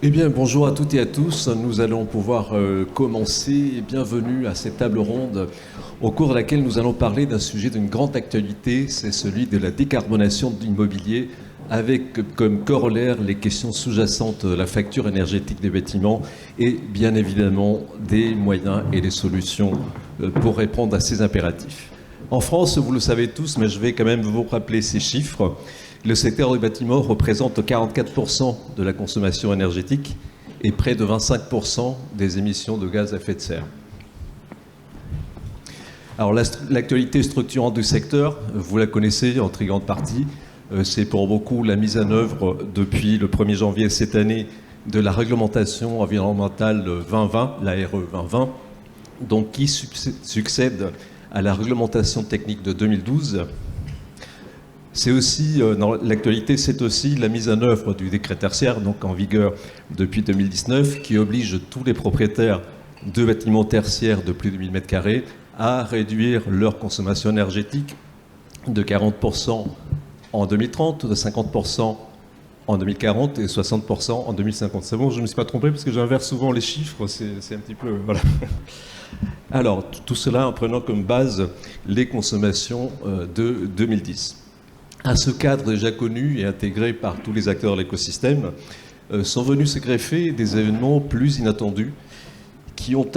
Eh bien, bonjour à toutes et à tous. Nous allons pouvoir commencer. Bienvenue à cette table ronde au cours de laquelle nous allons parler d'un sujet d'une grande actualité, c'est celui de la décarbonation de l'immobilier, avec comme corollaire les questions sous-jacentes de la facture énergétique des bâtiments et bien évidemment des moyens et des solutions pour répondre à ces impératifs. En France, vous le savez tous, mais je vais quand même vous rappeler ces chiffres. Le secteur du bâtiment représente 44% de la consommation énergétique et près de 25% des émissions de gaz à effet de serre. Alors l'actualité structurante du secteur, vous la connaissez en très grande partie. C'est pour beaucoup la mise en œuvre depuis le 1er janvier cette année de la réglementation environnementale 2020, la RE 2020, donc qui succède à la réglementation technique de 2012. C'est aussi, dans l'actualité, c'est aussi la mise en œuvre du décret tertiaire, donc en vigueur depuis 2019, qui oblige tous les propriétaires de bâtiments tertiaires de plus de 1000 m² à réduire leur consommation énergétique de 40% en 2030, de 50% en 2040 et 60% en 2050. C'est bon, je ne me suis pas trompé parce que j'inverse souvent les chiffres, c'est un petit peu... Voilà. Alors, tout cela en prenant comme base les consommations de 2010. À ce cadre déjà connu et intégré par tous les acteurs de l'écosystème, sont venus se greffer des événements plus inattendus qui ont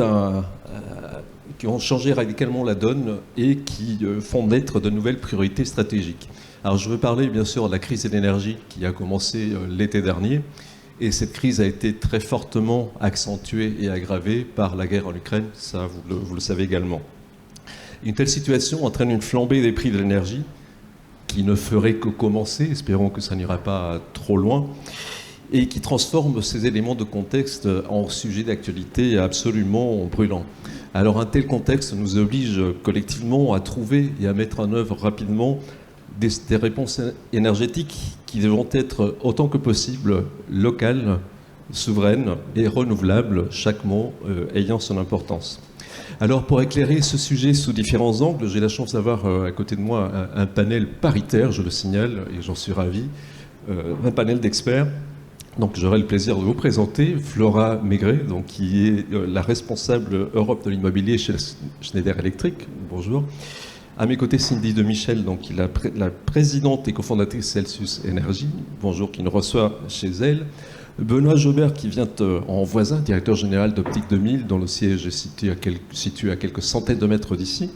changé radicalement la donne et qui font naître de nouvelles priorités stratégiques. Alors je veux parler bien sûr de la crise de l'énergie qui a commencé l'été dernier, et cette crise a été très fortement accentuée et aggravée par la guerre en Ukraine, ça vous le savez également. Une telle situation entraîne une flambée des prix de l'énergie qui ne ferait que commencer, espérons que ça n'ira pas trop loin, et qui transforme ces éléments de contexte en sujet d'actualité absolument brûlant. Alors un tel contexte nous oblige collectivement à trouver et à mettre en œuvre rapidement des réponses énergétiques qui devront être autant que possible locales, souveraines et renouvelables, chaque mot ayant son importance. Alors pour éclairer ce sujet sous différents angles, j'ai la chance d'avoir à côté de moi un panel paritaire, je le signale, et j'en suis ravi, un panel d'experts. Donc j'aurai le plaisir de vous présenter Flora Maigret, donc, qui est la responsable Europe de l'immobilier chez Schneider Electric. Bonjour. À mes côtés, Cindy Demichel, donc, qui est la présidente et cofondatrice Celsius Energy. Bonjour, qui nous reçoit chez elle. Benoît Jobert, qui vient en voisin, directeur général d'Optique 2000, dont le siège est situé à quelques centaines de mètres d'ici.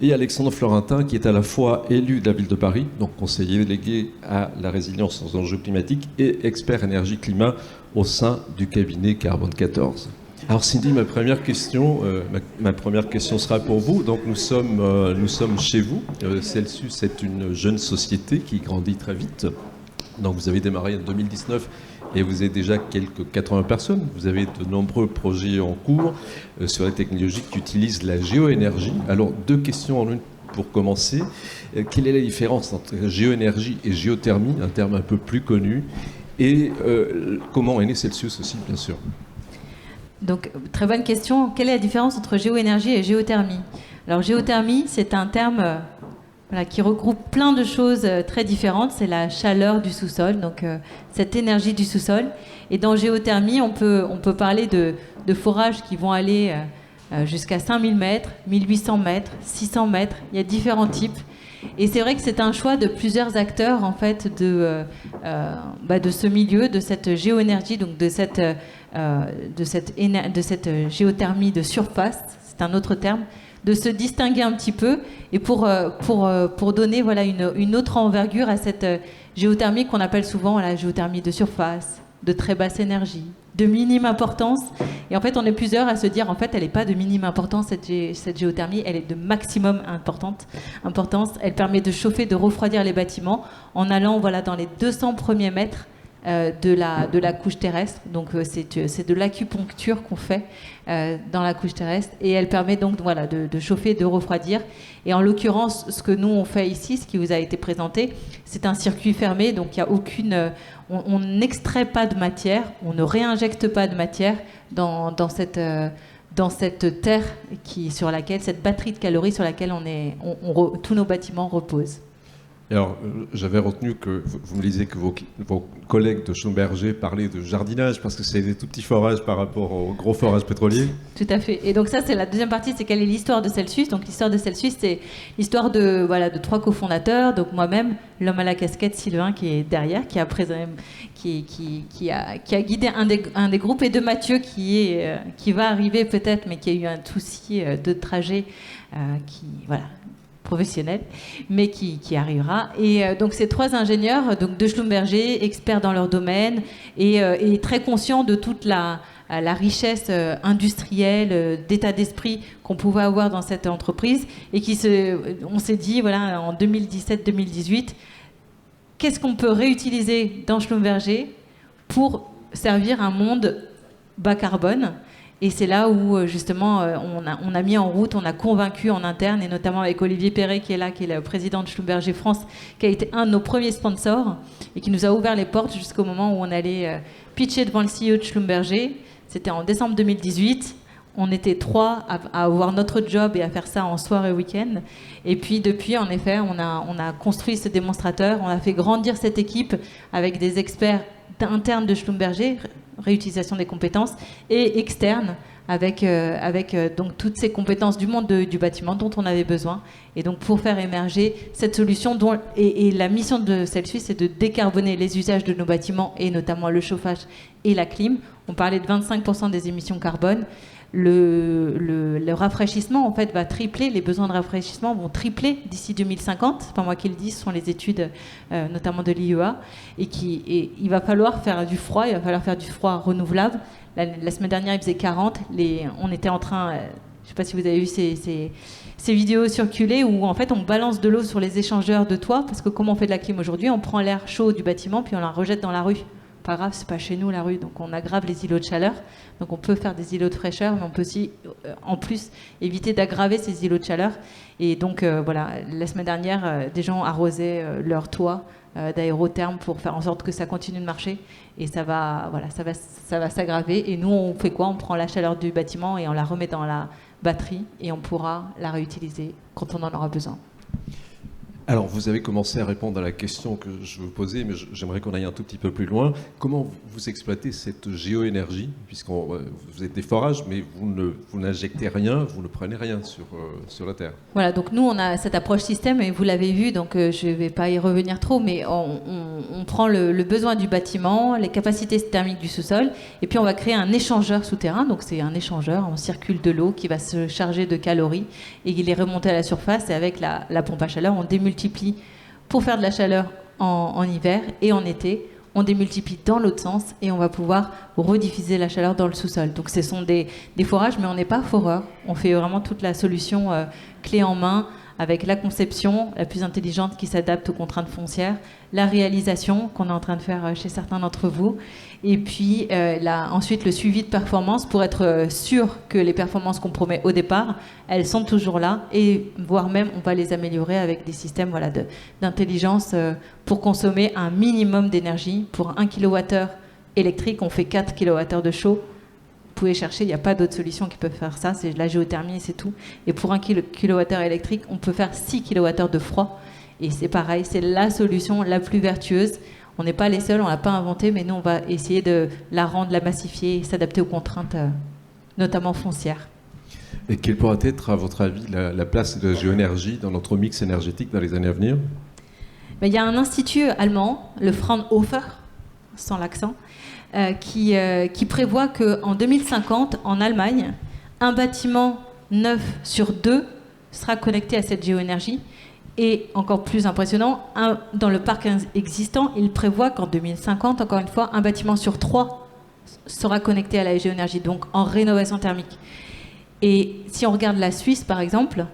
Et Alexandre Florentin, qui est à la fois élu de la ville de Paris, donc conseiller délégué à la résilience aux enjeux climatiques et expert énergie-climat au sein du cabinet Carbone 14. Alors Cindy, ma première question sera pour vous. Donc nous sommes chez vous. Celsius est une jeune société qui grandit très vite. Donc vous avez démarré en 2019 et vous avez déjà quelques 80 personnes. Vous avez de nombreux projets en cours sur les technologies qui utilisent la géoénergie. Alors deux questions en une pour commencer. Quelle est la différence entre géoénergie et géothermie, un terme un peu plus connu, et comment est né Celsius aussi, bien sûr? Donc, très bonne question. Quelle est la différence entre géoénergie et géothermie? Alors, géothermie, c'est un terme qui regroupe plein de choses très différentes. C'est la chaleur du sous-sol, donc cette énergie du sous-sol. Et dans géothermie, on peut parler de forages qui vont aller jusqu'à 5000 mètres, 1800 mètres, 600 mètres. Il y a différents types. Et c'est vrai que c'est un choix de plusieurs acteurs en fait de ce milieu, de cette géoénergie, donc de cette géothermie de surface, c'est un autre terme, de se distinguer un petit peu et pour donner voilà une autre envergure à cette géothermie qu'on appelle souvent la géothermie de surface, de très basse énergie, de minime importance. Et en fait, on est plusieurs à se dire, en fait, elle n'est pas de minime importance, cette géothermie, elle est de maximum importance. Elle permet de chauffer, de refroidir les bâtiments en allant voilà, dans les 200 premiers mètres de la couche terrestre. Donc, c'est de l'acupuncture qu'on fait dans la couche terrestre. Et elle permet donc voilà, de chauffer, de refroidir. Et en l'occurrence, ce que nous, on fait ici, ce qui vous a été présenté, c'est un circuit fermé. Donc, il n'y a aucune... On n'extrait pas de matière, on ne réinjecte pas de matière dans cette terre sur laquelle, cette batterie de calories sur laquelle tous nos bâtiments reposent. Alors, j'avais retenu que vous me disiez que vos collègues de Schlumberger parlaient de jardinage parce que c'est des tout petits forages par rapport aux gros forages pétroliers. Tout à fait. Et donc ça, c'est la deuxième partie, c'est quelle est l'histoire de Celsius. Donc l'histoire de Celsius, c'est l'histoire de, voilà, de 3 cofondateurs, donc moi-même, l'homme à la casquette, Sylvain, qui est derrière, qui a guidé un des groupes, et de Mathieu, qui va arriver peut-être, mais qui a eu un souci de trajet, voilà, professionnel, mais qui arrivera. Et donc ces 3 ingénieurs donc de Schlumberger, experts dans leur domaine et très conscients de toute la richesse industrielle, d'état d'esprit qu'on pouvait avoir dans cette entreprise, et on s'est dit, voilà, en 2017-2018, qu'est-ce qu'on peut réutiliser dans Schlumberger pour servir un monde bas carbone. Et c'est là où, justement, on a mis en route, on a convaincu en interne, et notamment avec Olivier Perret, qui est là, qui est le président de Schlumberger France, qui a été un de nos premiers sponsors, et qui nous a ouvert les portes jusqu'au moment où on allait pitcher devant le CEO de Schlumberger. C'était en décembre 2018. On était 3 à avoir notre job et à faire ça en soir et week-end. Et puis depuis, en effet, on a construit ce démonstrateur, on a fait grandir cette équipe avec des experts internes de Schlumberger, réutilisation des compétences, et externes avec donc toutes ces compétences du monde du bâtiment dont on avait besoin. Et donc pour faire émerger cette solution et la mission de Celsius, c'est de décarboner les usages de nos bâtiments, et notamment le chauffage et la clim. On parlait de 25% des émissions carbone. Le rafraîchissement, en fait, va tripler. Les besoins de rafraîchissement vont tripler d'ici 2050. C'est pas moi qui le dis, ce sont les études notamment de l'IEA. Et il va falloir faire du froid, il va falloir faire du froid renouvelable. La semaine dernière, il faisait 40. On était en train, je ne sais pas si vous avez vu ces vidéos circuler, où en fait on balance de l'eau sur les échangeurs de toit, parce que comment on fait de la clim aujourd'hui, on prend l'air chaud du bâtiment puis on la rejette dans la rue. Pas grave, c'est pas chez nous la rue, donc on aggrave les îlots de chaleur. Donc on peut faire des îlots de fraîcheur, mais on peut aussi, en plus, éviter d'aggraver ces îlots de chaleur. Et donc voilà, la semaine dernière, des gens arrosaient leur toit d'aérotherme pour faire en sorte que ça continue de marcher. Et ça va s'aggraver. Et nous, on fait quoi? On prend la chaleur du bâtiment et on la remet dans la batterie, et on pourra la réutiliser quand on en aura besoin. Alors, vous avez commencé à répondre à la question que je vous posais, mais j'aimerais qu'on aille un tout petit peu plus loin. Comment vous exploitez cette géoénergie, puisqu'on vous êtes des forages, mais vous n'injectez rien, vous ne prenez rien sur la Terre. Voilà, donc nous, on a cette approche système, et vous l'avez vu, donc je ne vais pas y revenir trop, mais on prend le besoin du bâtiment, les capacités thermiques du sous-sol, et puis on va créer un échangeur souterrain. Donc c'est un échangeur, on circule de l'eau qui va se charger de calories, et il est remonté à la surface, et avec la pompe à chaleur, on démultiplie pour faire de la chaleur en hiver, et en été, on démultiplie dans l'autre sens, et on va pouvoir rediffuser la chaleur dans le sous-sol. Donc ce sont des forages, mais on n'est pas foreur. On fait vraiment toute la solution clé en main, avec la conception la plus intelligente qui s'adapte aux contraintes foncières, la réalisation qu'on est en train de faire chez certains d'entre vous, et puis ensuite le suivi de performance pour être sûr que les performances qu'on promet au départ, elles sont toujours là, et voire même on va les améliorer avec des systèmes d'intelligence pour consommer un minimum d'énergie. Pour 1 kWh électrique, on fait 4 kWh de chaud. Vous pouvez chercher, il n'y a pas d'autres solutions qui peuvent faire ça, c'est la géothermie et c'est tout. Et pour 1 kWh électrique, on peut faire 6 kWh de froid. Et c'est pareil, c'est la solution la plus vertueuse. On n'est pas les seuls, on ne l'a pas inventée, mais nous, on va essayer de la rendre, la massifier et s'adapter aux contraintes, notamment foncières. Et quelle pourrait être, à votre avis, la place de la géoénergie dans notre mix énergétique dans les années à venir? Il y a un institut allemand, le Fraunhofer, sans l'accent, qui prévoit qu'en 2050, en Allemagne, un bâtiment 9 sur 2 sera connecté à cette géoénergie. Et encore plus impressionnant, dans le parc existant, il prévoit qu'en 2050, encore une fois, un bâtiment sur 3 sera connecté à la géoénergie, donc en rénovation thermique. Et si on regarde la Suisse, par exemple,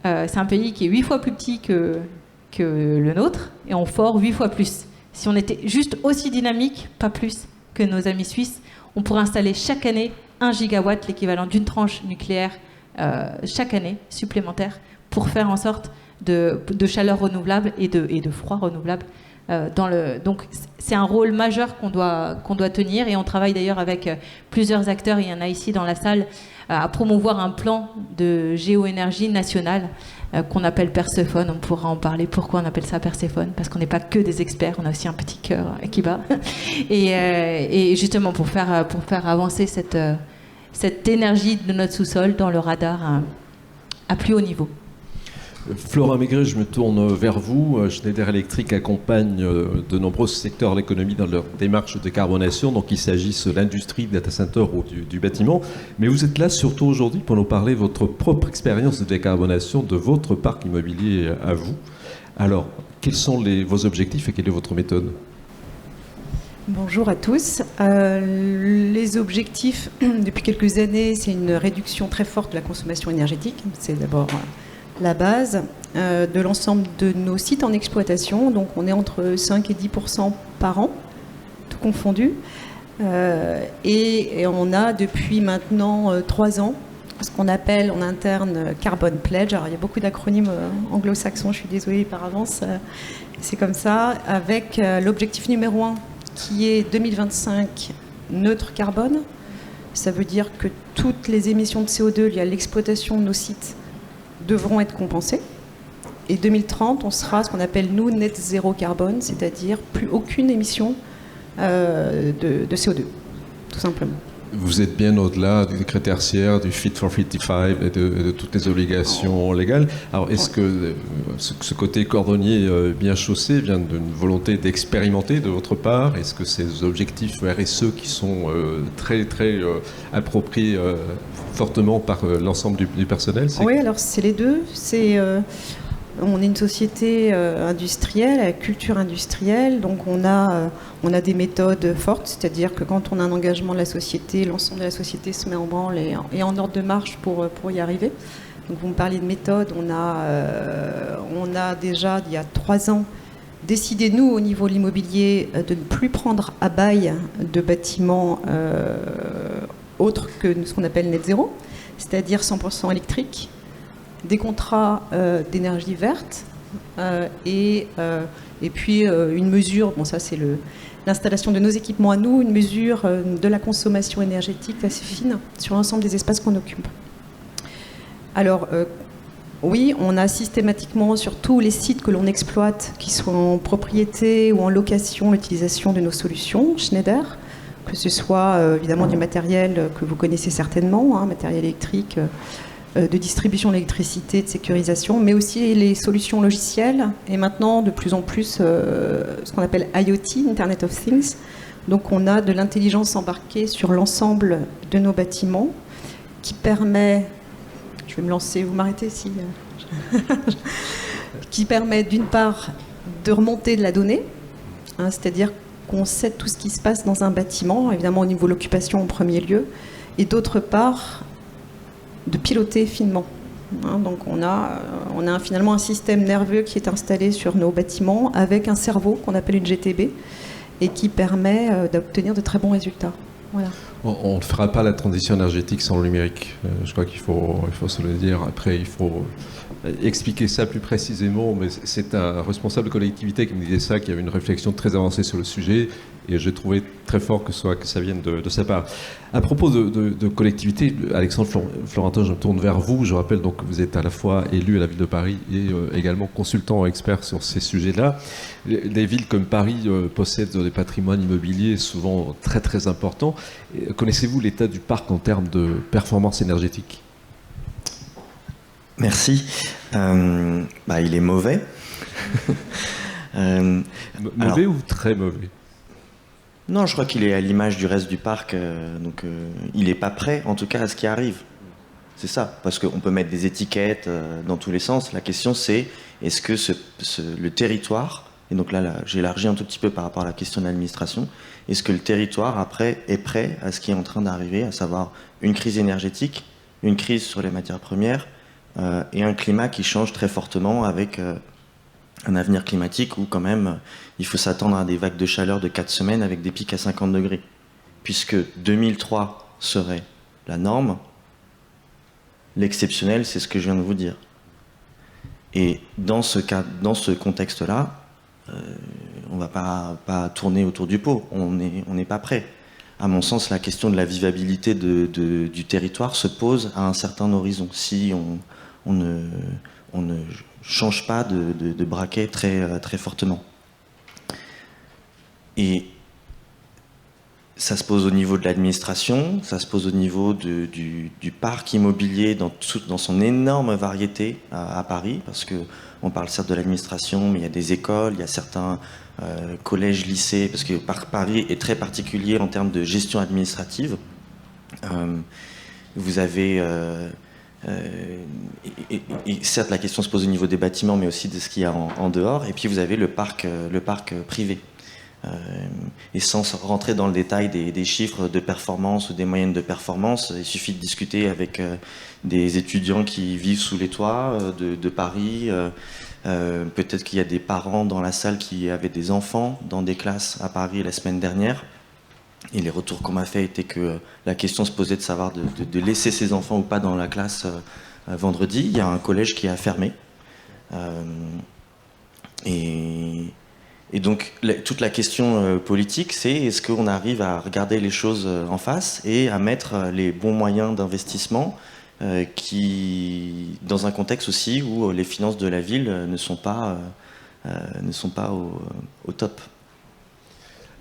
c'est un pays qui est 8 fois plus petit que le nôtre, et on fort 8 fois plus. Si on était juste aussi dynamique, pas plus, que nos amis suisses, on pourrait installer chaque année 1 gigawatt, l'équivalent d'une tranche nucléaire, chaque année supplémentaire, pour faire en sorte de chaleur renouvelable et de froid renouvelable. Donc c'est un rôle majeur qu'on doit tenir, et on travaille d'ailleurs avec plusieurs acteurs, il y en a ici dans la salle, à promouvoir un plan de géoénergie nationale qu'on appelle Perséphone. On pourra en parler, pourquoi on appelle ça Perséphone, parce qu'on n'est pas que des experts, on a aussi un petit cœur qui bat. Et justement pour faire avancer cette énergie de notre sous-sol dans le radar à plus haut niveau. Florent Maigret, je me tourne vers vous. Schneider Electric accompagne de nombreux secteurs de l'économie dans leur démarche de décarbonation, donc il s'agisse de l'industrie, du data center ou du bâtiment. Mais vous êtes là surtout aujourd'hui pour nous parler de votre propre expérience de décarbonation de votre parc immobilier à vous. Alors, quels sont vos objectifs et quelle est votre méthode ? Bonjour à tous. Les objectifs, depuis quelques années, c'est une réduction très forte de la consommation énergétique. C'est d'abord la base de l'ensemble de nos sites en exploitation. Donc on est entre 5 et 10% par an, tout confondu. Et on a depuis maintenant 3 ans ce qu'on appelle en interne Carbon Pledge. Alors il y a beaucoup d'acronymes anglo-saxons, je suis désolée par avance. C'est comme ça, avec l'objectif numéro 1 qui est 2025 neutre carbone. Ça veut dire que toutes les émissions de CO2 liées à l'exploitation de nos sites devront être compensées. Et 2030, on sera ce qu'on appelle, nous, net zéro carbone, c'est-à-dire plus aucune émission de CO2, tout simplement. Vous êtes bien au-delà du décret tertiaire, du Fit for 55 et de toutes les obligations légales. Alors, est-ce que ce côté cordonnier bien chaussé vient d'une volonté d'expérimenter de votre part ? Est-ce que ces objectifs RSE qui sont très, très appropriés fortement par l'ensemble du personnel ? Oui, alors c'est les deux. On est une société industrielle, à culture industrielle, donc on a des méthodes fortes, c'est-à-dire que quand on a un engagement de la société, l'ensemble de la société se met en branle et en ordre de marche pour y arriver. Donc vous me parliez de méthode, on a déjà, il y a 3 ans, décidé, nous, au niveau de l'immobilier, de ne plus prendre à bail de bâtiments autres que ce qu'on appelle net zéro, c'est-à-dire 100% électrique, des contrats d'énergie verte et puis une mesure, bon ça c'est l'installation de nos équipements à nous, une mesure de la consommation énergétique assez fine sur l'ensemble des espaces qu'on occupe. Alors oui, on a systématiquement sur tous les sites que l'on exploite, qu'ils soient en propriété ou en location, l'utilisation de nos solutions Schneider, que ce soit évidemment du matériel que vous connaissez certainement, matériel électrique, de distribution d'électricité, de sécurisation, mais aussi les solutions logicielles et maintenant de plus en plus ce qu'on appelle IoT, Internet of Things. Donc on a de l'intelligence embarquée sur l'ensemble de nos bâtiments qui permet, je vais me lancer, vous m'arrêtez si qui permet d'une part de remonter de la donnée, c'est-à-dire qu'on sait tout ce qui se passe dans un bâtiment, évidemment au niveau de l'occupation en premier lieu, et d'autre part de piloter finement. Donc on a finalement un système nerveux qui est installé sur nos bâtiments avec un cerveau qu'on appelle une GTB et qui permet d'obtenir de très bons résultats. Voilà. On ne fera pas la transition énergétique sans le numérique. Je crois qu'il faut se le dire. Après, il faut expliquer ça plus précisément, mais c'est un responsable de collectivité qui me disait ça, qui avait une réflexion très avancée sur le sujet, et j'ai trouvé très fort que ça vienne de sa part. À propos de collectivité, Alexandre Florentin, je me tourne vers vous. Je rappelle donc que vous êtes à la fois élu à la ville de Paris et également consultant expert sur ces sujets-là. Les villes comme Paris possèdent des patrimoines immobiliers souvent très très importants. Connaissez-vous l'état du parc en termes de performance énergétique ? Merci. Il est mauvais. Mauvais ou très mauvais ? Non, je crois qu'il est à l'image du reste du parc. Donc, il n'est pas prêt, en tout cas, à ce qui arrive. C'est ça. Parce qu'on peut mettre des étiquettes dans tous les sens. La question, c'est est-ce que le territoire, et donc là, j'élargis un tout petit peu par rapport à la question de l'administration, est-ce que le territoire, après, est prêt à ce qui est en train d'arriver, à savoir une crise énergétique, une crise sur les matières premières, et un climat qui change très fortement avec un avenir climatique où quand même il faut s'attendre à des vagues de chaleur de 4 semaines avec des pics à 50 degrés. Puisque 2003 serait la norme, l'exceptionnel c'est ce que je viens de vous dire. Et dans ce contexte-là, on ne va pas tourner autour du pot, on n'est pas prêt. À mon sens, la question de la vivabilité du territoire se pose à un certain horizon, si on ne change pas de braquet très fortement. Et ça se pose au niveau de l'administration, ça se pose au niveau du parc immobilier dans son énorme variété à Paris, parce qu'on parle certes de l'administration, mais il y a des écoles, il y a certains collèges, lycées, parce que Paris est très particulier en termes de gestion administrative. Vous avez... et certes, la question se pose au niveau des bâtiments, mais aussi de ce qu'il y a en dehors, et puis vous avez le parc privé. Et sans rentrer dans le détail des chiffres de performance ou des moyennes de performance, il suffit de discuter avec des étudiants qui vivent sous les toits de Paris. Peut-être qu'il y a des parents dans la salle qui avaient des enfants dans des classes à Paris la semaine dernière. Et les retours qu'on m'a fait étaient que la question se posait de savoir de laisser ses enfants ou pas dans la classe vendredi. Il y a un collège qui a fermé. Et donc, toute la question politique, c'est est-ce qu'on arrive à regarder les choses en face et à mettre les bons moyens d'investissement dans un contexte aussi où les finances de la ville ne sont pas au top.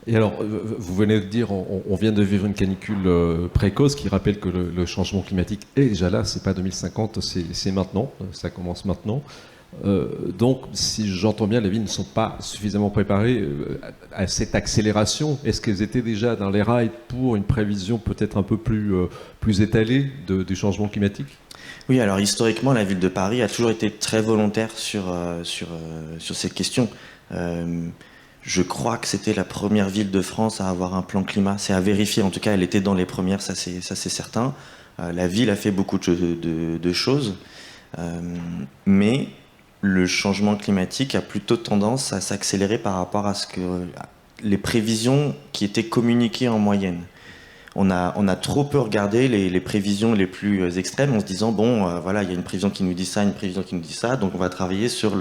Et alors, vous venez de dire, on vient de vivre une canicule précoce qui rappelle que le changement climatique est déjà là, c'est pas 2050, c'est maintenant, ça commence maintenant. Donc, si j'entends bien, les villes ne sont pas suffisamment préparées à cette accélération. Est-ce qu'elles étaient déjà dans les rails pour une prévision peut-être un peu plus étalée du changement climatique ? Oui, alors historiquement, la ville de Paris a toujours été très volontaire sur cette question. Je crois que c'était la première ville de France à avoir un plan climat. C'est à vérifier, en tout cas, elle était dans les premières, ça c'est certain. La ville a fait beaucoup de choses, mais le changement climatique a plutôt tendance à s'accélérer par rapport à les prévisions qui étaient communiquées en moyenne. On a trop peu regardé les prévisions les plus extrêmes en se disant voilà, il y a une prévision qui nous dit ça, une prévision qui nous dit ça, donc on va travailler sur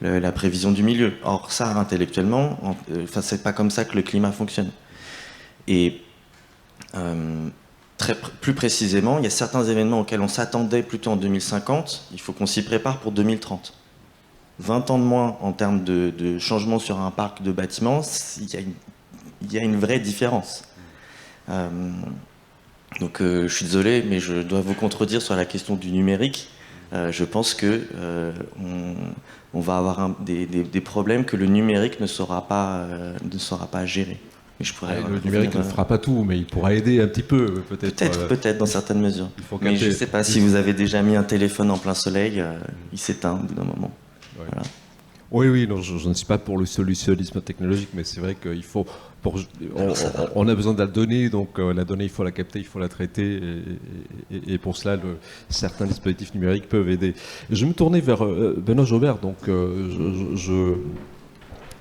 la prévision du milieu. Or ça, intellectuellement, c'est pas comme ça que le climat fonctionne. Et plus précisément, il y a certains événements auxquels on s'attendait plutôt en 2050, il faut qu'on s'y prépare pour 2030. 20 ans de moins en termes de changement sur un parc de bâtiments, il y a une vraie différence. Donc je suis désolé, mais je dois vous contredire sur la question du numérique. Je pense que on va avoir des problèmes que le numérique ne saura pas gérer. Le numérique ne fera pas tout, mais il pourra aider un petit peu, peut-être. Peut-être dans certaines mesures. Mais je ne sais pas, si vous avez déjà mis un téléphone en plein soleil, il s'éteint au bout d'un moment. Ouais. Voilà. Oui, non, je ne suis pas pour le solutionnisme technologique, mais c'est vrai qu'il faut... on a besoin de la donnée, donc la donnée, il faut la capter, il faut la traiter, et pour cela, certains dispositifs numériques peuvent aider. Je me tournais vers Benoît Jobert, donc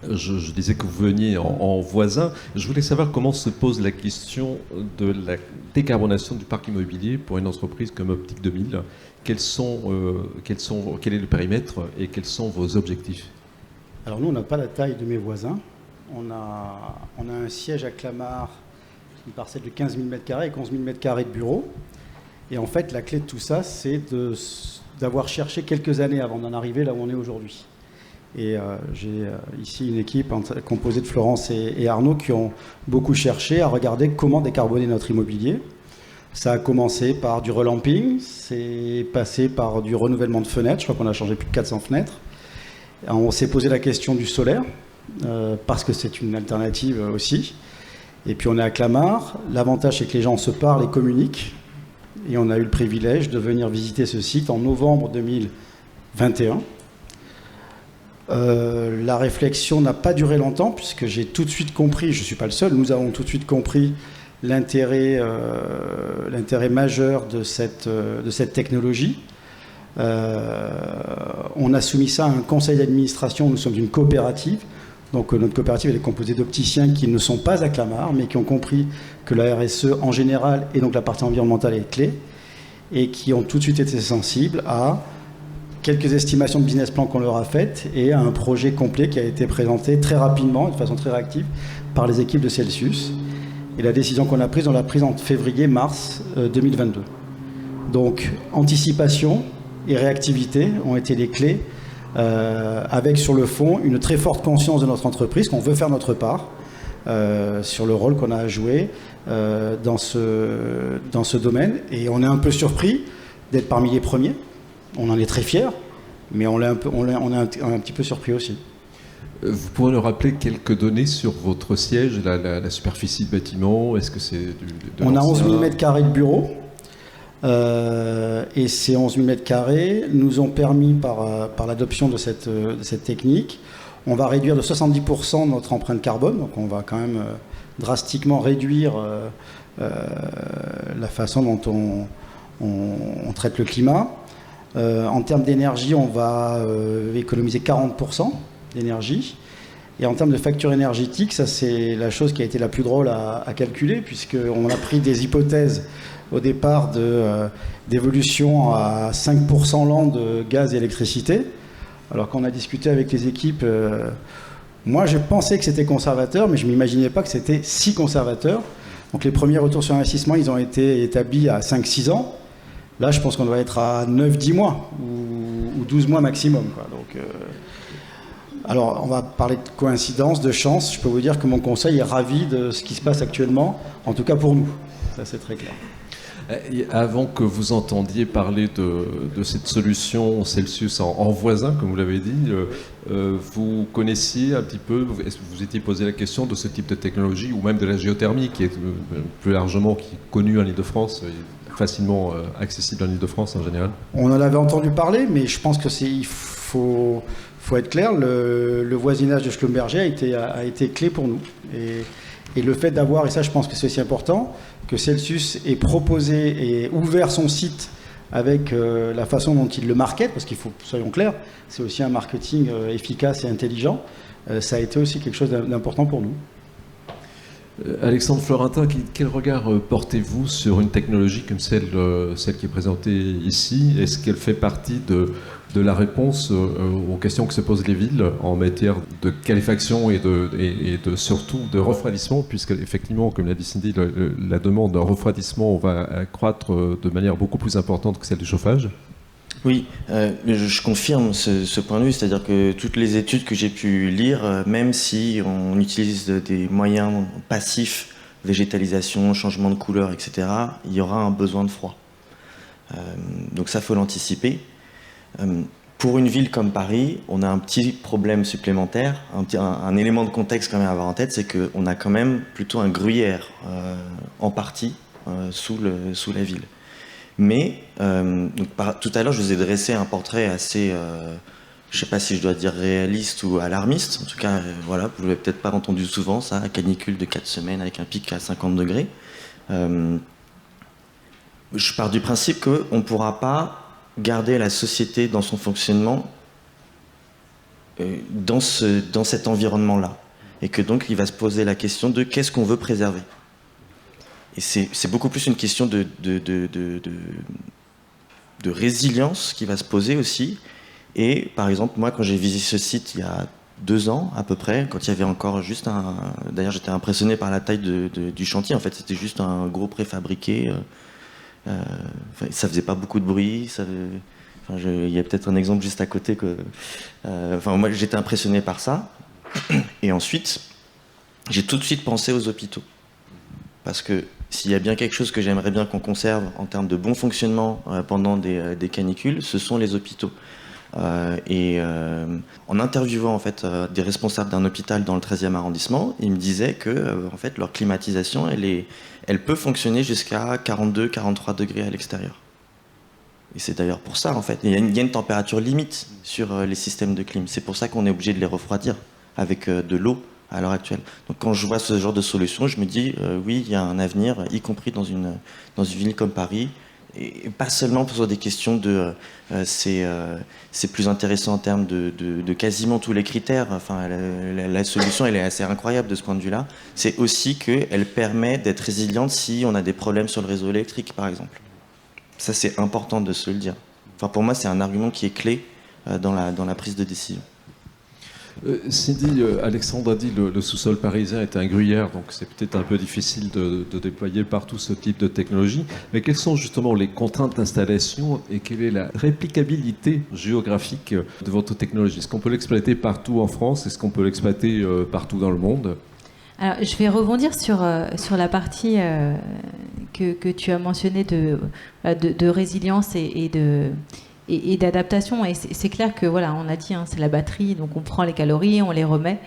je disais que vous veniez en voisin. Je voulais savoir comment se pose la question de la décarbonation du parc immobilier pour une entreprise comme Optique 2000. Quel est le périmètre et quels sont vos objectifs ? Alors nous, on n'a pas la taille de mes voisins. On a un siège à Clamart, une parcelle de 15 000 m² avec 11 000 m² de bureaux. Et en fait, la clé de tout ça, c'est d'avoir cherché quelques années avant d'en arriver là où on est aujourd'hui. Et j'ai ici une équipe composée de Florence et Arnaud qui ont beaucoup cherché à regarder comment décarboner notre immobilier. Ça a commencé par du relamping, c'est passé par du renouvellement de fenêtres, je crois qu'on a changé plus de 400 fenêtres. On s'est posé la question du solaire, parce que c'est une alternative aussi. Et puis on est à Clamart, l'avantage c'est que les gens se parlent et communiquent, et on a eu le privilège de venir visiter ce site en novembre 2021. La réflexion n'a pas duré longtemps, puisque j'ai tout de suite compris, je ne suis pas le seul, nous avons tout de suite compris l'intérêt majeur de cette technologie. On a soumis ça à un conseil d'administration, nous sommes une coopérative, donc notre coopérative elle est composée d'opticiens qui ne sont pas à Clamart, mais qui ont compris que la RSE en général, et donc la partie environnementale est clé, et qui ont tout de suite été sensibles à quelques estimations de business plan qu'on leur a faites et un projet complet qui a été présenté très rapidement, de façon très réactive, par les équipes de Celsius. Et la décision qu'on a prise, on l'a prise en février-mars 2022. Donc, anticipation et réactivité ont été les clés, avec sur le fond une très forte conscience de notre entreprise, qu'on veut faire notre part sur le rôle qu'on a à jouer dans ce domaine. Et on est un peu surpris d'être parmi les premiers. On en est très fiers, mais on est un petit peu surpris aussi. Vous pourrez nous rappeler quelques données sur votre siège, la superficie de bâtiment? Est-ce que c'est On a 11 000 m² de bureaux. Et ces 11 000 m² nous ont permis, par l'adoption de cette technique, on va réduire de 70% notre empreinte carbone. Donc on va quand même drastiquement réduire la façon dont on traite le climat. En termes d'énergie, on va économiser 40% d'énergie. Et en termes de facture énergétique, ça c'est la chose qui a été la plus drôle à calculer, puisqu'on a pris des hypothèses au départ d'évolution à 5% l'an de gaz et électricité. Alors qu'on a discuté avec les équipes, moi je pensais que c'était conservateur, mais je ne m'imaginais pas que c'était si conservateur. Donc les premiers retours sur investissement, ils ont été établis à 5-6 ans. Là, je pense qu'on doit être à 9-10 mois ou 12 mois maximum, quoi. Donc, alors, on va parler de coïncidence, de chance. Je peux vous dire que mon conseil est ravi de ce qui se passe actuellement, en tout cas pour nous. Ça, c'est très clair. Avant que vous entendiez parler de cette solution Celsius en voisin, comme vous l'avez dit, vous connaissiez un petit peu, est-ce que vous étiez posé la question de ce type de technologie, ou même de la géothermie, qui est plus largement connue en Île-de-France, facilement accessible en Île-de-France en général? On en avait entendu parler, mais je pense qu'il faut être clair, le voisinage de Schlumberger a été clé pour nous. Et le fait d'avoir, et ça je pense que c'est aussi important, que Celsius ait proposé et ouvert son site avec la façon dont il le market, parce qu'il faut, soyons clairs, c'est aussi un marketing efficace et intelligent, ça a été aussi quelque chose d'important pour nous. Alexandre Florentin, quel regard portez-vous sur une technologie comme celle qui est présentée ici? Est-ce qu'elle fait partie de la réponse aux questions que se posent les villes en matière de qualification et surtout de refroidissement, puisque effectivement, comme l'a dit Cindy, la demande de refroidissement va accroître de manière beaucoup plus importante que celle du chauffage? Oui, je confirme ce point de vue, c'est-à-dire que toutes les études que j'ai pu lire, même si on utilise des moyens passifs, végétalisation, changement de couleur, etc., il y aura un besoin de froid. Donc ça, faut l'anticiper. Pour une ville comme Paris, on a un petit problème supplémentaire, un élément de contexte quand même à avoir en tête, c'est qu'on a quand même plutôt un gruyère en partie sous la ville. Mais tout à l'heure, je vous ai dressé un portrait assez, je ne sais pas si je dois dire réaliste ou alarmiste. En tout cas, voilà, vous ne l'avez peut-être pas entendu souvent, ça, canicule de 4 semaines avec un pic à 50 degrés. Je pars du principe qu'on ne pourra pas garder la société dans son fonctionnement dans cet environnement-là. Et que donc, il va se poser la question de qu'est-ce qu'on veut préserver. Et c'est beaucoup plus une question de résilience qui va se poser aussi. Et par exemple, moi, quand j'ai visité ce site il y a 2 ans à peu près, quand il y avait encore juste D'ailleurs, j'étais impressionné par la taille du chantier. En fait, c'était juste un gros préfabriqué. Ça faisait pas beaucoup de bruit. Il y a peut-être un exemple juste à côté moi, j'étais impressionné par ça. Et ensuite, j'ai tout de suite pensé aux hôpitaux. Parce que s'il y a bien quelque chose que j'aimerais bien qu'on conserve en termes de bon fonctionnement pendant des canicules, ce sont les hôpitaux. En interviewant en fait, des responsables d'un hôpital dans le 13e arrondissement, ils me disaient que en fait, leur climatisation, elle peut fonctionner jusqu'à 42-43 degrés à l'extérieur. Et c'est d'ailleurs pour ça, en fait, il y a une température limite sur les systèmes de clim. C'est pour ça qu'on est obligé de les refroidir avec de l'eau à l'heure actuelle. Donc quand je vois ce genre de solution, je me dis oui, il y a un avenir, y compris dans une ville comme Paris, et pas seulement pour des questions de c'est plus intéressant en termes de quasiment tous les critères. Enfin, la solution, elle est assez incroyable de ce point de vue-là. C'est aussi qu'elle permet d'être résiliente si on a des problèmes sur le réseau électrique, par exemple. Ça, c'est important de se le dire. Enfin, pour moi, c'est un argument qui est clé dans la prise de décision. Cindy, Alexandre a dit le sous-sol parisien est un gruyère, donc c'est peut-être un peu difficile de déployer partout ce type de technologie. Mais quelles sont justement les contraintes d'installation et quelle est la réplicabilité géographique de votre technologie? Est-ce qu'on peut l'exploiter partout en France? Est-ce qu'on peut l'exploiter partout dans le monde? Alors, je vais rebondir sur la partie que tu as mentionnée de résilience et d'adaptation. Et c'est clair que, voilà, on a dit, hein, c'est la batterie, donc on prend les calories, on les remet.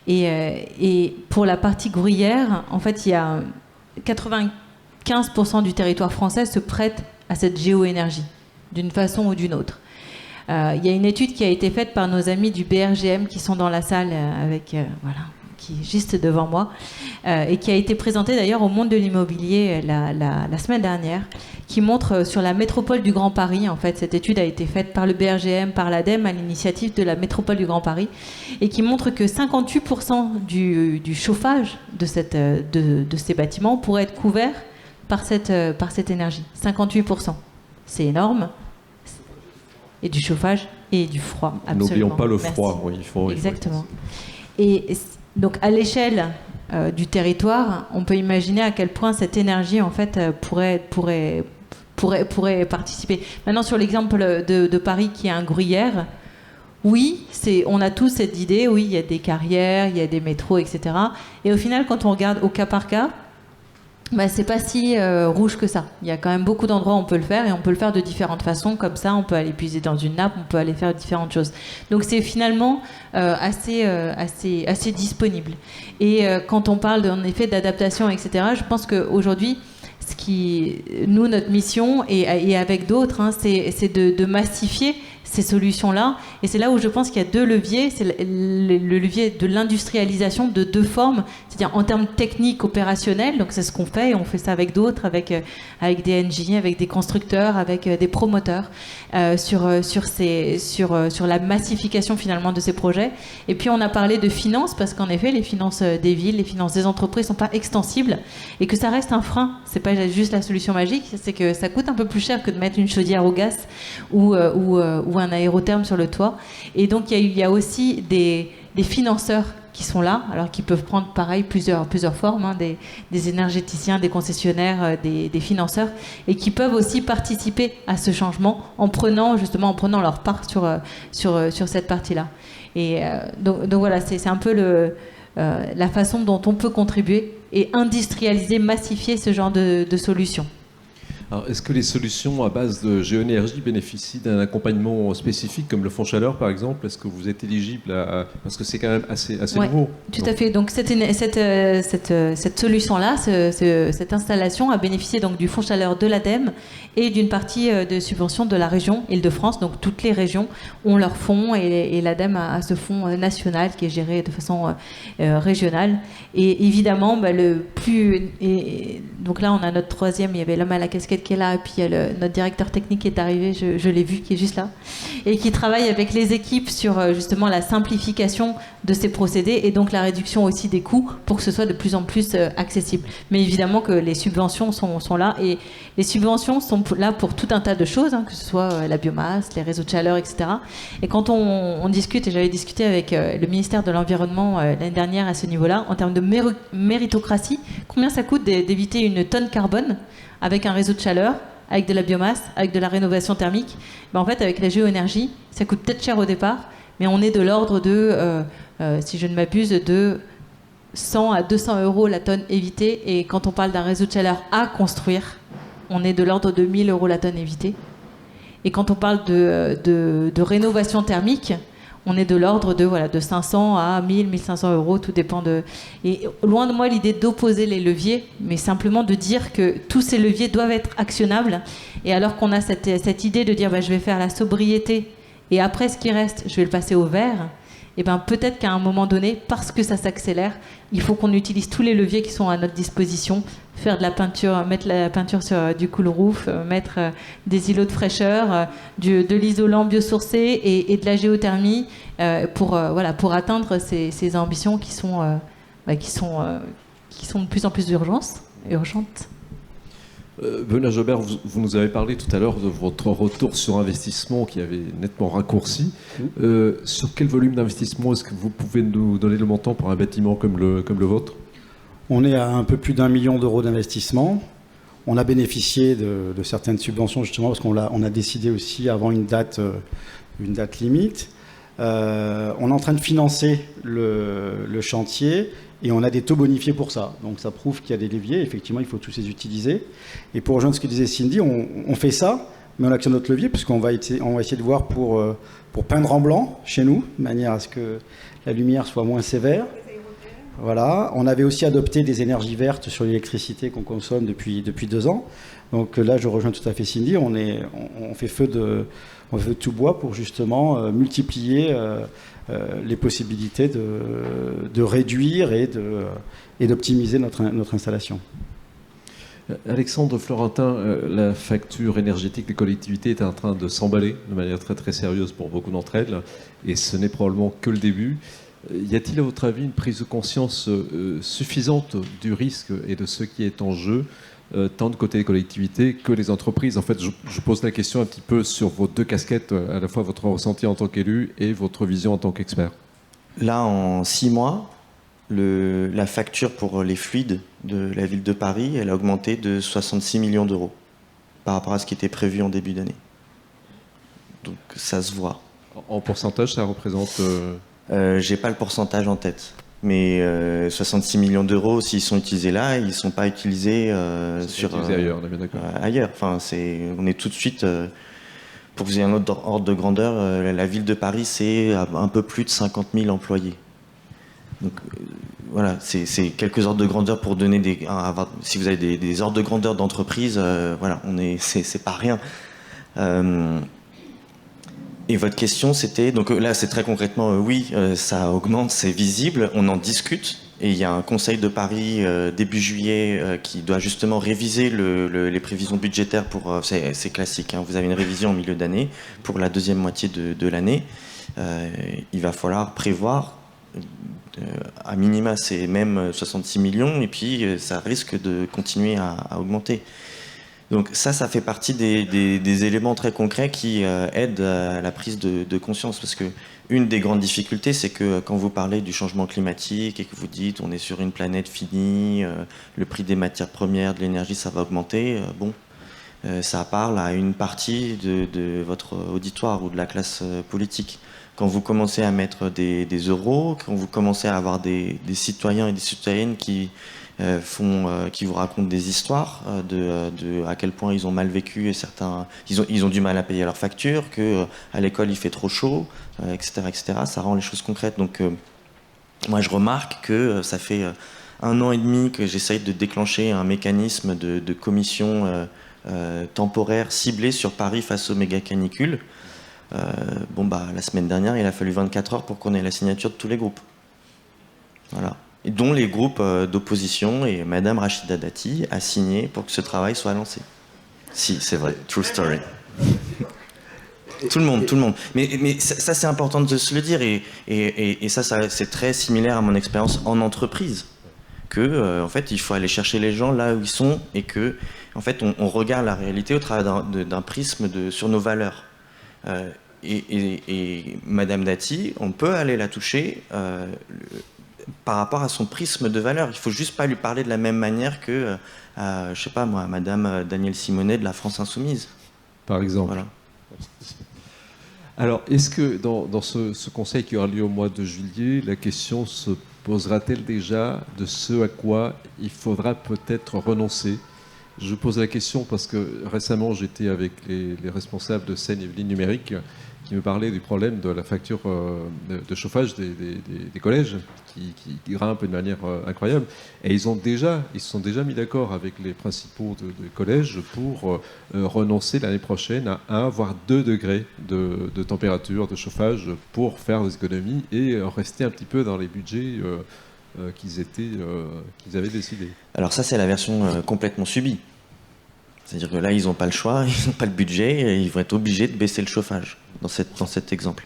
Et pour la partie gruyère, en fait, il y a 95% du territoire français se prête à cette géoénergie, d'une façon ou d'une autre. Il y a une étude qui a été faite par nos amis du BRGM qui sont dans la salle qui est juste devant moi, et qui a été présentée d'ailleurs au Monde de l'immobilier la semaine dernière, qui montre sur la métropole du Grand Paris. En fait, cette étude a été faite par le BRGM, par l'ADEME, à l'initiative de la métropole du Grand Paris, et qui montre que 58% du chauffage de ces bâtiments pourrait être couvert par cette énergie. 58%. C'est énorme. Et du chauffage et du froid, absolument. N'oublions pas le froid. Merci. Oui, Exactement. Et donc, à l'échelle du territoire, on peut imaginer à quel point cette énergie, en fait, pourrait participer. Maintenant, sur l'exemple de Paris, qui est un gruyère, oui, on a tous cette idée, oui, il y a des carrières, il y a des métros, etc. Et au final, quand on regarde au cas par cas, c'est pas si rouge que ça. Il y a quand même beaucoup d'endroits où on peut le faire, et on peut le faire de différentes façons. Comme ça, on peut aller puiser dans une nappe, on peut aller faire différentes choses. Donc c'est finalement assez disponible. Et quand on parle en effet d'adaptation, etc., je pense qu'aujourd'hui, notre mission, et avec d'autres, hein, c'est de massifier ces solutions-là. Et c'est là où je pense qu'il y a deux leviers. C'est le levier de l'industrialisation de deux formes, c'est-à-dire en termes techniques, opérationnels. Donc c'est ce qu'on fait, et on fait ça avec d'autres, avec des NG, avec des constructeurs, avec des promoteurs, sur la massification finalement de ces projets. Et puis on a parlé de finances, parce qu'en effet, les finances des villes, les finances des entreprises sont pas extensibles, et que ça reste un frein. C'est pas juste la solution magique, c'est que ça coûte un peu plus cher que de mettre une chaudière au gaz ou un aérotherme sur le toit. Et donc il y a aussi des financeurs qui sont là, alors qui peuvent prendre pareil plusieurs formes, hein, des énergéticiens, des concessionnaires, des financeurs, et qui peuvent aussi participer à ce changement en prenant leur part sur cette partie-là. Et donc voilà, c'est un peu la façon dont on peut contribuer et industrialiser, massifier ce genre de solutions. Alors, est-ce que les solutions à base de géoénergie bénéficient d'un accompagnement spécifique, comme le fonds chaleur par exemple? Est-ce que vous êtes éligible parce que c'est quand même assez nouveau. Tout à fait. Donc cette solution-là, cette installation a bénéficié donc du fonds chaleur de l'ADEME et d'une partie de subvention de la région Île-de-France. Donc toutes les régions ont leur fonds, et l'ADEME a ce fonds national qui est géré de façon régionale. Et évidemment, donc là on a notre troisième, il y avait l'homme à la casquette qui est là, et puis il y a notre directeur technique qui est arrivé, je l'ai vu, qui est juste là, et qui travaille avec les équipes sur justement la simplification de ces procédés, et donc la réduction aussi des coûts pour que ce soit de plus en plus accessible. Mais évidemment que les subventions sont là, et les subventions sont là pour tout un tas de choses, hein, que ce soit la biomasse, les réseaux de chaleur, etc. Et quand on discute, et j'avais discuté avec le ministère de l'Environnement l'année dernière à ce niveau-là, en termes de méritocratie, combien ça coûte d'éviter une tonne carbone avec un réseau de chaleur, avec de la biomasse, avec de la rénovation thermique? En fait, avec la géoénergie, ça coûte peut-être cher au départ, mais on est de l'ordre de, si je ne m'abuse, de 100 à 200 € la tonne évitée. Et quand on parle d'un réseau de chaleur à construire, on est de l'ordre de 1000 € la tonne évitée. Et quand on parle de rénovation thermique, on est de l'ordre de 500 à 1000, 1500 €, tout dépend de... Et loin de moi l'idée d'opposer les leviers, mais simplement de dire que tous ces leviers doivent être actionnables. Et alors qu'on a cette idée de dire je vais faire la sobriété, et après ce qui reste, je vais le passer au vert, et peut-être qu'à un moment donné, parce que ça s'accélère, il faut qu'on utilise tous les leviers qui sont à notre disposition, faire de la peinture, mettre la peinture sur du cool roof, mettre des îlots de fraîcheur, de l'isolant biosourcé et de la géothermie pour atteindre ces ambitions qui sont de plus en plus urgentes. Benoît Jobert, vous nous avez parlé tout à l'heure de votre retour sur investissement qui avait nettement raccourci. Sur quel volume d'investissement est-ce que vous pouvez nous donner le montant pour un bâtiment comme le vôtre? On est à un peu plus d'1 million d'euros d'investissement. On a bénéficié de certaines subventions justement parce qu'on a décidé aussi avant une date limite. On est en train de financer le chantier et on a des taux bonifiés pour ça. Donc ça prouve qu'il y a des leviers. Effectivement, il faut tous les utiliser. Et pour rejoindre ce que disait Cindy, on fait ça, mais on actionne notre levier puisqu'on va essayer de voir pour peindre en blanc chez nous, de manière à ce que la lumière soit moins sévère. Voilà. On avait aussi adopté des énergies vertes sur l'électricité qu'on consomme depuis 2 ans. Donc là, je rejoins tout à fait Cindy. On fait feu de tout bois pour justement multiplier les possibilités de réduire et d'optimiser notre installation. Alexandre Florentin, la facture énergétique des collectivités est en train de s'emballer de manière très très sérieuse pour beaucoup d'entre elles, et ce n'est probablement que le début. Y a-t-il à votre avis une prise de conscience suffisante du risque et de ce qui est en jeu, tant de côté des collectivités que les entreprises? En fait, je pose la question un petit peu sur vos 2 casquettes, à la fois votre ressenti en tant qu'élu et votre vision en tant qu'expert. Là, en 6 mois, la facture pour les fluides de la ville de Paris, elle a augmenté de 66 millions d'euros par rapport à ce qui était prévu en début d'année. Donc ça se voit. En pourcentage, ça représente... J'ai pas le pourcentage en tête. Mais 66 millions d'euros, s'ils sont utilisés là, ils ne sont pas utilisés ailleurs, on est bien d'accord. Ailleurs. Enfin, on est tout de suite... pour que vous ayez un autre ordre de grandeur, la ville de Paris, c'est un peu plus de 50 000 employés. Donc voilà, c'est quelques ordres de grandeur pour donner si vous avez des ordres de grandeur d'entreprise, voilà, c'est pas rien. Et votre question, c'était, donc là, c'est très concrètement, oui, ça augmente, c'est visible, on en discute. Et il y a un conseil de Paris début juillet qui doit justement réviser les prévisions budgétaires pour... c'est classique, hein, vous avez une révision en milieu d'année pour la deuxième moitié de l'année. Il va falloir prévoir, à minima, c'est même 66 millions, et puis ça risque de continuer à augmenter. Donc ça fait partie des éléments très concrets qui aident à la prise de conscience. Parce que une des grandes difficultés, c'est que quand vous parlez du changement climatique et que vous dites on est sur une planète finie, le prix des matières premières, de l'énergie, ça va augmenter, ça parle à une partie de votre auditoire ou de la classe politique. Quand vous commencez à mettre des euros, quand vous commencez à avoir des citoyens et des citoyennes qui vous racontent des histoires de à quel point ils ont mal vécu et certains ils ont du mal à payer leurs factures, que à l'école il fait trop chaud, etc., ça rend les choses concrètes. Donc moi je remarque que ça fait 1 an et demi que j'essaye de déclencher un mécanisme de commission temporaire ciblée sur Paris face aux méga canicules. La semaine dernière il a fallu 24 heures pour qu'on ait la signature de tous les groupes. Voilà. Et dont les groupes d'opposition, et Madame Rachida Dati a signé pour que ce travail soit lancé. Si, c'est vrai, true story. Tout le monde. Mais ça c'est important de se le dire, et ça c'est très similaire à mon expérience en entreprise. Que en fait, il faut aller chercher les gens là où ils sont, et que en fait, on regarde la réalité au travers d'un prisme sur nos valeurs. Et Madame Dati, on peut aller la toucher par rapport à son prisme de valeur. Il ne faut juste pas lui parler de la même manière que, je sais pas moi, Madame Danielle Simonet de la France Insoumise. Par exemple. Voilà. Alors, est-ce que dans ce conseil qui aura lieu au mois de juillet, la question se posera-t-elle déjà de ce à quoi il faudra peut-être renoncer? Je pose la question parce que récemment, j'étais avec les responsables de Seine-et-Yvelines Numérique qui me parlaient du problème de la facture de chauffage des collèges qui grimpe de manière incroyable. Et ils se sont déjà mis d'accord avec les principaux des collèges pour renoncer l'année prochaine à 1 voire 2 degrés de température de chauffage pour faire des économies et rester un petit peu dans les budgets qu'ils avaient décidé. Alors ça, c'est la version complètement subie. C'est-à-dire que là, ils n'ont pas le choix, ils n'ont pas le budget, et ils vont être obligés de baisser le chauffage dans cet exemple.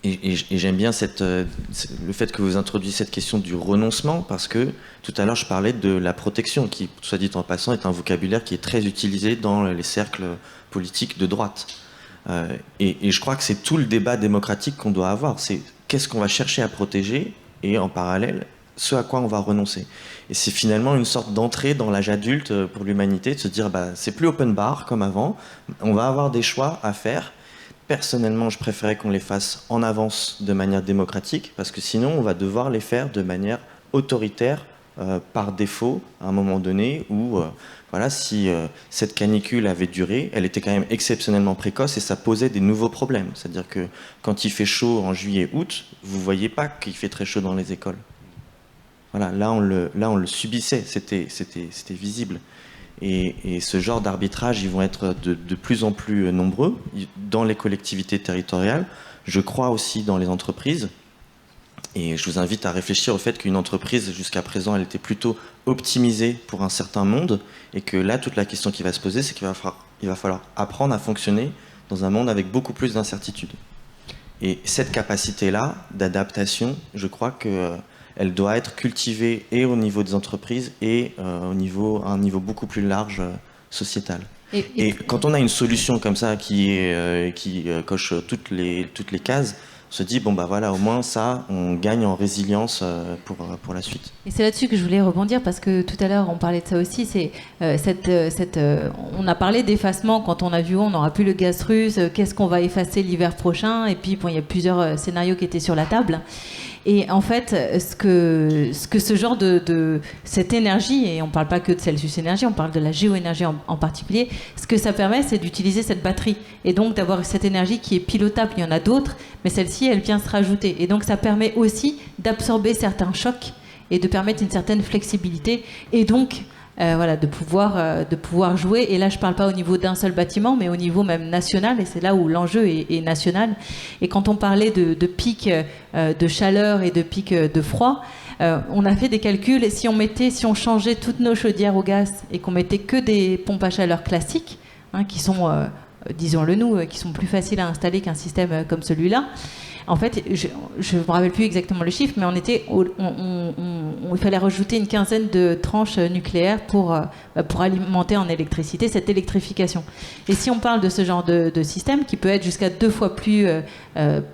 Et j'aime bien le fait que vous introduisiez cette question du renoncement, parce que tout à l'heure je parlais de la protection, qui, soit dit en passant, est un vocabulaire qui est très utilisé dans les cercles politiques de droite. Et je crois que c'est tout le débat démocratique qu'on doit avoir. C'est qu'est-ce qu'on va chercher à protéger et en parallèle, ce à quoi on va renoncer. Et c'est finalement une sorte d'entrée dans l'âge adulte pour l'humanité, de se dire c'est plus open bar comme avant, on va avoir des choix à faire. Personnellement, je préférais qu'on les fasse en avance de manière démocratique, parce que sinon, on va devoir les faire de manière autoritaire, par défaut, à un moment donné, où, si cette canicule avait duré, elle était quand même exceptionnellement précoce et ça posait des nouveaux problèmes. C'est-à-dire que quand il fait chaud en juillet-août, vous ne voyez pas qu'il fait très chaud dans les écoles. Voilà, là, on le subissait, c'était visible. Et ce genre d'arbitrage, ils vont être de plus en plus nombreux dans les collectivités territoriales. Je crois aussi dans les entreprises. Et je vous invite à réfléchir au fait qu'une entreprise, jusqu'à présent, elle était plutôt optimisée pour un certain monde. Et que là, toute la question qui va se poser, c'est qu'il va falloir apprendre à fonctionner dans un monde avec beaucoup plus d'incertitudes. Et cette capacité-là d'adaptation, je crois que... elle doit être cultivée et au niveau des entreprises et à un niveau beaucoup plus large sociétal. Et quand on a une solution comme ça qui coche toutes les cases, on se dit au moins ça, on gagne en résilience pour la suite. Et c'est là-dessus que je voulais rebondir, parce que tout à l'heure on parlait de ça aussi. C'est on a parlé d'effacement quand on a vu on n'aura plus le gaz russe, qu'est-ce qu'on va effacer l'hiver prochain, et puis il y a plusieurs scénarios qui étaient sur la table. Et en fait, ce que ce genre cette énergie, et on ne parle pas que de Celsius Énergie, on parle de la géoénergie en particulier, ce que ça permet, c'est d'utiliser cette batterie. Et donc d'avoir cette énergie qui est pilotable. Il y en a d'autres, mais celle-ci, elle vient se rajouter. Et donc ça permet aussi d'absorber certains chocs et de permettre une certaine flexibilité. Et donc... de pouvoir jouer. Et là, je ne parle pas au niveau d'un seul bâtiment, mais au niveau même national, et c'est là où l'enjeu est national. Et quand on parlait de pics de chaleur et de pics de froid, on a fait des calculs, et si on changeait toutes nos chaudières au gaz et qu'on mettait que des pompes à chaleur classiques, qui sont, disons-le nous, qui sont plus faciles à installer qu'un système comme celui-là, en fait, je ne me rappelle plus exactement le chiffre, mais il fallait rajouter une quinzaine de tranches nucléaires pour alimenter en électricité cette électrification. Et si on parle de ce genre de système, qui peut être jusqu'à 2 fois plus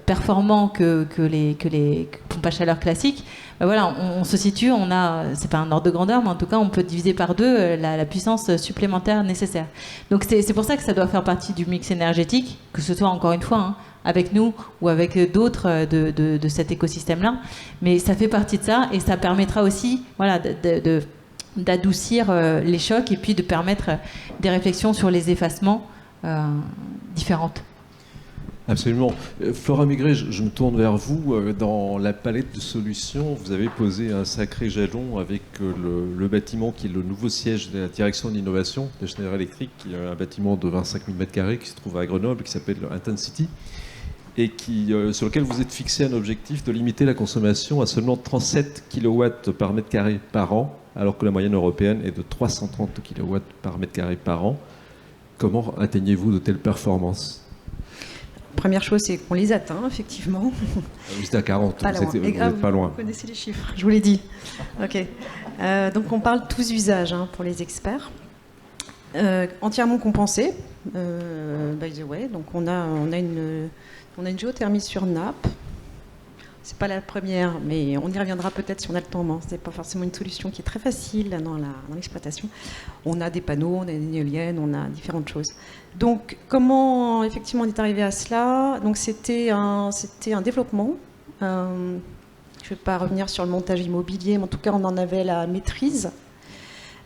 performant que les pompes à chaleur classiques, on se situe, c'est pas un ordre de grandeur, mais en tout cas, on peut diviser par 2 la puissance supplémentaire nécessaire. Donc c'est pour ça que ça doit faire partie du mix énergétique, que ce soit encore une fois, avec nous ou avec d'autres de cet écosystème-là. Mais ça fait partie de ça, et ça permettra aussi d'adoucir les chocs, et puis de permettre des réflexions sur les effacements différentes. Absolument. Flora Maigret, je me tourne vers vous. Dans la palette de solutions, vous avez posé un sacré jalon avec le bâtiment qui est le nouveau siège de la direction de l'innovation de Schneider Electric, qui est un bâtiment de 25 000 m² qui se trouve à Grenoble, qui s'appelle Intensity, et sur lequel vous êtes fixé un objectif de limiter la consommation à seulement 37 kW par mètre carré par an, alors que la moyenne européenne est de 330 kW par mètre carré par an. Comment atteignez-vous de telles performances ? Première chose, c'est qu'on les atteint, effectivement. Vous êtes à 40, vous n'êtes pas loin. Vous connaissez les chiffres, je vous l'ai dit. Ok. Donc on parle tous usages pour les experts. Entièrement compensé, by the way. Donc on a une géothermie sur nappe. C'est pas la première, mais on y reviendra peut-être si on a le temps. C'est pas forcément une solution qui est très facile dans l'exploitation. On a des panneaux, on a des éoliennes, on a différentes choses. Donc comment effectivement on est arrivé à cela ? Donc c'était un développement. Je ne vais pas revenir sur le montage immobilier, mais en tout cas on en avait la maîtrise.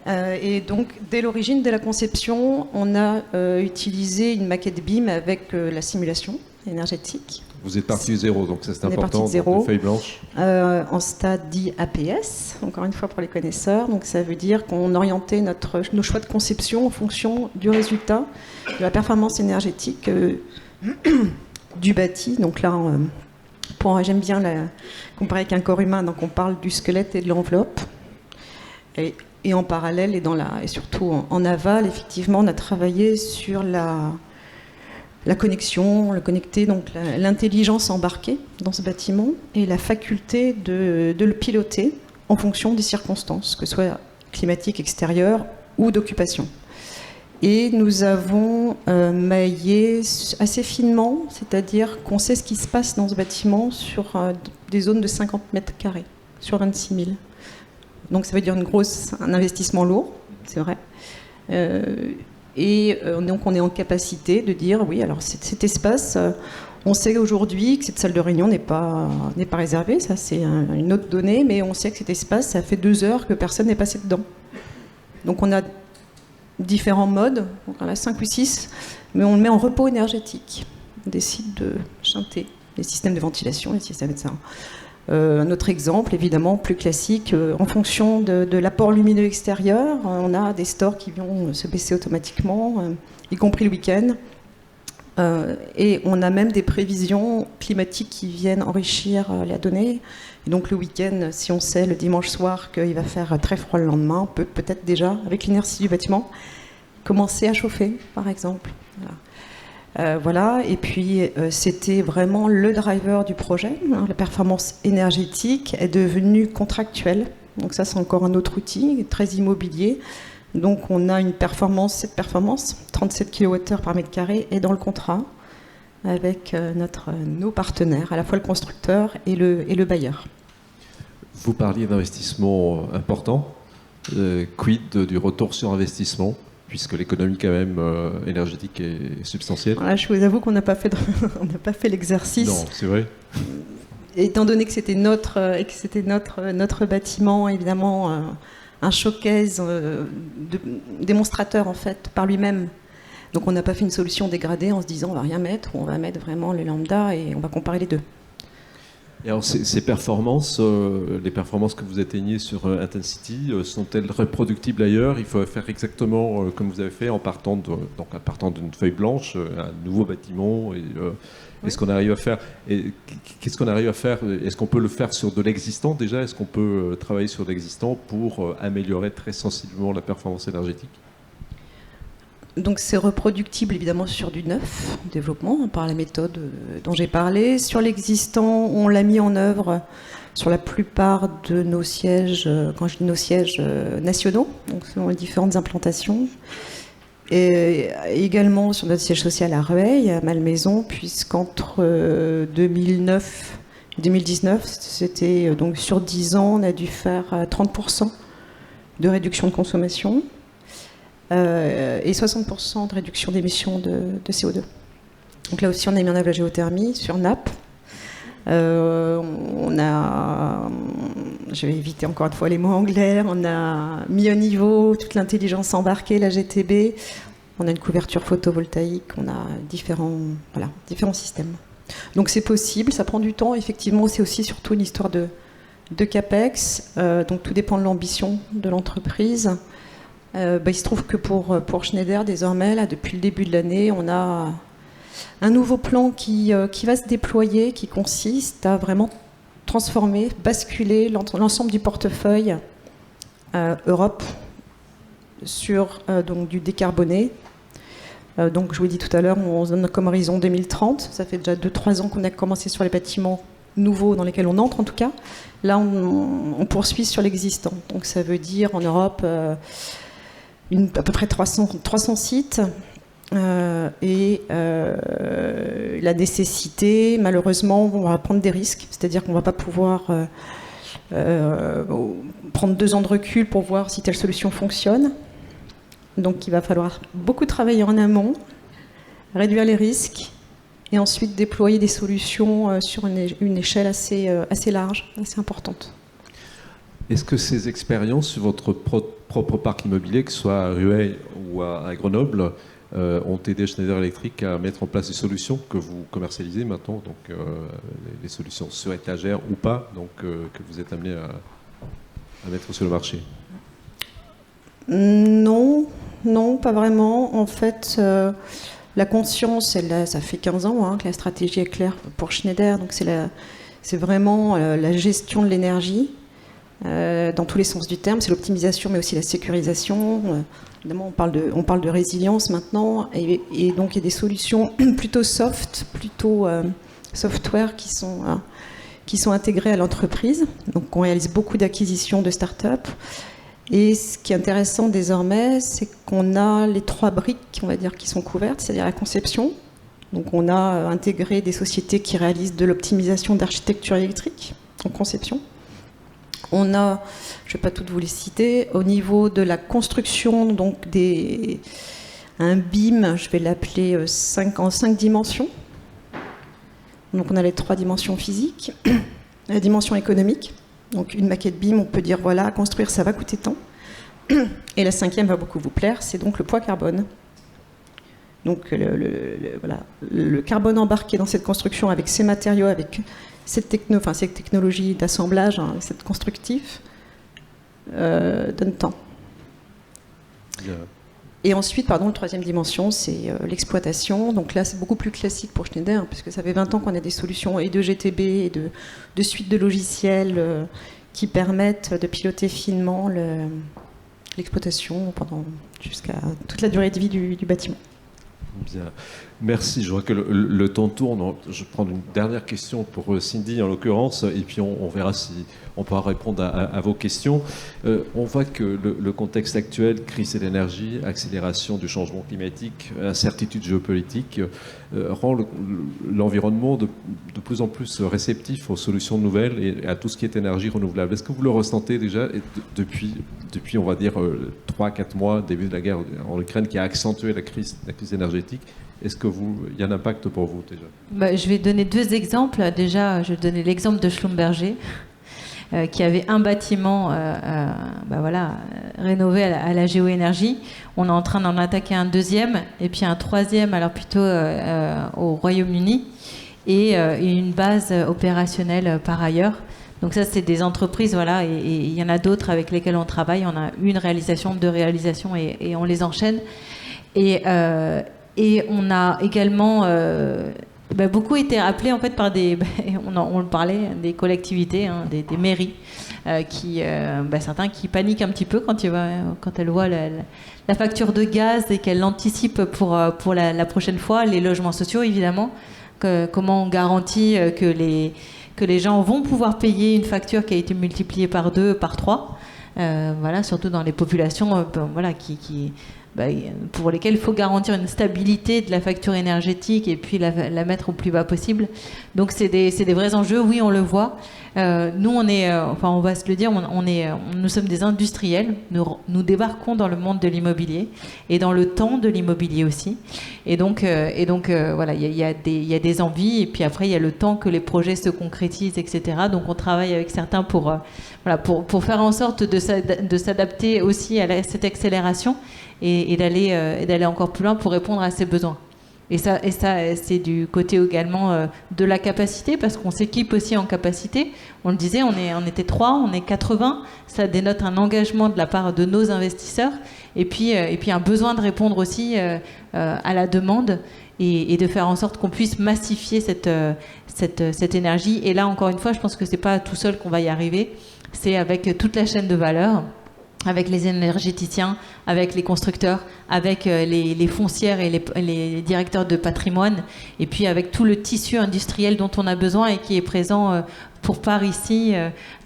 Et donc dès l'origine, dès la conception, on a utilisé une maquette BIM avec la simulation énergétique. Vous êtes parti de zéro, donc ça c'est important, donc feuille blanche. En stade dit APS, encore une fois pour les connaisseurs. Donc ça veut dire qu'on orientait nos choix de conception en fonction du résultat, de la performance énergétique du bâti. Donc là, j'aime bien comparer avec un corps humain, donc on parle du squelette et de l'enveloppe. Et en parallèle, et surtout en aval, effectivement, on a travaillé sur la la connexion, le connecté, donc l'intelligence embarquée dans ce bâtiment et la faculté de le piloter en fonction des circonstances, que ce soit climatiques extérieures ou d'occupation. Et nous avons maillé assez finement, c'est-à-dire qu'on sait ce qui se passe dans ce bâtiment sur des zones de 50 mètres carrés, sur 26 000. Donc ça veut dire un investissement lourd, c'est vrai. Donc on est en capacité de dire, oui, alors cet espace, on sait aujourd'hui que cette salle de réunion n'est pas réservée, ça c'est une autre donnée, mais on sait que cet espace, ça fait 2 heures que personne n'est passé dedans. Donc on a différents modes, donc on en a 5 ou 6, mais on le met en repos énergétique. On décide de chanter les systèmes de ventilation, les systèmes de ça. Un autre exemple, évidemment, plus classique, en fonction de l'apport lumineux extérieur, on a des stores qui vont se baisser automatiquement, y compris le week-end. Et on a même des prévisions climatiques qui viennent enrichir la donnée. Et donc le week-end, si on sait le dimanche soir qu'il va faire très froid le lendemain, on peut peut-être déjà, avec l'inertie du bâtiment, commencer à chauffer, par exemple. Voilà. Et puis c'était vraiment le driver du projet. La performance énergétique est devenue contractuelle. Donc ça, c'est encore un autre outil, très immobilier. Donc on a cette performance, 37 kWh par mètre carré, est dans le contrat avec nos partenaires, à la fois le constructeur et le bailleur. Vous parliez d'investissement important. Quid du retour sur investissement, puisque l'économie quand même énergétique est substantielle? Voilà, je vous avoue qu'on n'a pas fait l'exercice. Non, c'est vrai. Étant donné que c'était notre bâtiment, évidemment, un showcase démonstrateur en fait par lui-même. Donc on n'a pas fait une solution dégradée en se disant on va rien mettre, ou on va mettre vraiment le lambda et on va comparer les deux. Et alors ces performances, les performances que vous atteignez sur Intensity, sont-elles reproductibles ailleurs? Il faut faire exactement comme vous avez fait en partant d'une feuille blanche, un nouveau bâtiment. Est-ce qu'on arrive à faire? Qu'est-ce qu'on arrive à faire? Est-ce qu'on peut le faire sur de l'existant déjà? Est-ce qu'on peut travailler sur l'existant pour améliorer très sensiblement la performance énergétique? Donc c'est reproductible évidemment sur du neuf développement par la méthode dont j'ai parlé. Sur l'existant, on l'a mis en œuvre sur la plupart de nos sièges, quand je dis nos sièges nationaux, donc selon les différentes implantations. Et également sur notre siège social à Rueil, à Malmaison, puisqu'entre 2009 et 2019, c'était donc sur 10 ans, on a dû faire 30% de réduction de consommation. Et 60% de réduction d'émissions de CO2. Donc là aussi, on a mis en œuvre la géothermie sur Naples. Je vais éviter encore une fois les mots anglais. On a mis au niveau toute l'intelligence embarquée, la GTB. On a une couverture photovoltaïque. On a différents systèmes. Donc c'est possible, ça prend du temps. Effectivement, c'est aussi surtout une histoire de CAPEX. Donc tout dépend de l'ambition de l'entreprise. Il se trouve que pour Schneider, désormais, là, depuis le début de l'année, on a un nouveau plan qui va se déployer, qui consiste à vraiment transformer, basculer l'ensemble du portefeuille Europe sur donc, du décarboné. Donc, je vous l'ai dit tout à l'heure, on se donne comme horizon 2030. Ça fait déjà 2-3 ans qu'on a commencé sur les bâtiments nouveaux dans lesquels on entre, en tout cas. Là, on poursuit sur l'existant. Donc, ça veut dire en Europe... à peu près 300 sites et la nécessité, malheureusement, on va prendre des risques, c'est-à-dire qu'on ne va pas pouvoir prendre 2 ans de recul pour voir si telle solution fonctionne. Donc il va falloir beaucoup travailler en amont, réduire les risques et ensuite déployer des solutions sur une échelle assez large, assez importante. Est-ce que ces expériences sur votre propre parc immobilier, que ce soit à Rueil ou à Grenoble, ont aidé Schneider Electric à mettre en place des solutions que vous commercialisez maintenant, donc les solutions sur étagère ou pas, donc que vous êtes amené à mettre sur le marché? Non, pas vraiment. En fait, la conscience, ça fait 15 ans que la stratégie est claire pour Schneider, donc c'est vraiment la gestion de l'énergie. Dans tous les sens du terme, c'est l'optimisation mais aussi la sécurisation, Évidemment, on parle de résilience maintenant, et donc il y a des solutions plutôt plutôt software qui sont intégrées à l'entreprise. Donc on réalise beaucoup d'acquisitions de start-up. Et ce qui est intéressant désormais, c'est qu'on a les 3 briques, on va dire, qui sont couvertes, c'est-à-dire la conception. Donc on a intégré des sociétés qui réalisent de l'optimisation d'architecture électrique en conception. On a, je ne vais pas toutes vous les citer, au niveau de la construction, donc un BIM, je vais l'appeler en 5 dimensions. Donc on a les 3 dimensions physiques, la dimension économique. Donc une maquette BIM, on peut dire voilà, à construire ça va coûter tant. Et la 5e va beaucoup vous plaire, c'est donc le poids carbone. Donc le carbone embarqué dans cette construction avec ces matériaux, avec cette technologie d'assemblage, hein, cette constructif, donne tant. Yeah. Et ensuite, le 3e dimension, c'est l'exploitation. Donc là, c'est beaucoup plus classique pour Schneider, puisque ça fait 20 ans qu'on a des solutions et de GTB et de suites de logiciels qui permettent de piloter finement l'exploitation jusqu'à toute la durée de vie du bâtiment. Bien. Merci. Je vois que le temps tourne. Je vais prendre une dernière question pour Cindy, en l'occurrence, et puis on verra si on pourra répondre à vos questions. On voit que le contexte actuel, crise de l'énergie, accélération du changement climatique, incertitude géopolitique, rend l'environnement de plus en plus réceptif aux solutions nouvelles et à tout ce qui est énergie renouvelable. Est-ce que vous le ressentez déjà depuis on va dire, 3-4 mois, début de la guerre en Ukraine, qui a accentué la crise énergétique? Est-ce qu'il y a un impact pour vous déjà? Je vais donner 2 exemples. Déjà, je vais donner l'exemple de Schlumberger, qui avait un bâtiment rénové à la géoénergie. On est en train d'en attaquer un 2e, et puis un 3e, alors plutôt au Royaume-Uni, et une base opérationnelle par ailleurs. Donc ça, c'est des entreprises, voilà, et il y en a d'autres avec lesquelles on travaille. On a une réalisation, 2 réalisations, et on les enchaîne. Et on a également beaucoup été appelés en fait par on le parlait, des collectivités, hein, des mairies, certains qui paniquent un petit peu quand elles voient la facture de gaz et qu'elles l'anticipent pour la prochaine fois, les logements sociaux évidemment. Comment on garantit que les gens vont pouvoir payer une facture qui a été multipliée par 2, par 3, surtout dans les populations pour lesquels il faut garantir une stabilité de la facture énergétique et puis la mettre au plus bas possible. Donc c'est des vrais enjeux, oui, on le voit. Nous, on va se le dire, nous sommes des industriels, nous débarquons dans le monde de l'immobilier et dans le temps de l'immobilier aussi. Et donc voilà, il y a des envies, et puis après il y a le temps que les projets se concrétisent, etc. Donc on travaille avec certains pour faire en sorte de s'adapter aussi à cette accélération et d'aller encore plus loin pour répondre à ces besoins. Et ça, c'est du côté également de la capacité, parce qu'on s'équipe aussi en capacité. On le disait, on était 3, on est 80. Ça dénote un engagement de la part de nos investisseurs, et puis un besoin de répondre aussi à la demande et de faire en sorte qu'on puisse massifier cette énergie. Et là, encore une fois, je pense que c'est pas tout seul qu'on va y arriver. C'est avec toute la chaîne de valeur, avec les énergéticiens, avec les constructeurs, avec les foncières et les directeurs de patrimoine, et puis avec tout le tissu industriel dont on a besoin et qui est présent pour part ici,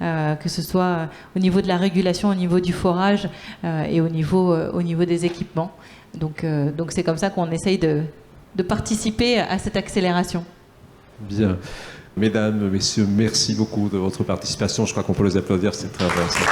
que ce soit au niveau de la régulation, au niveau du forage et au niveau des équipements. Donc c'est comme ça qu'on essaye de participer à cette accélération. Bien. Mesdames, Messieurs, merci beaucoup de votre participation. Je crois qu'on peut les applaudir, c'est très intéressant.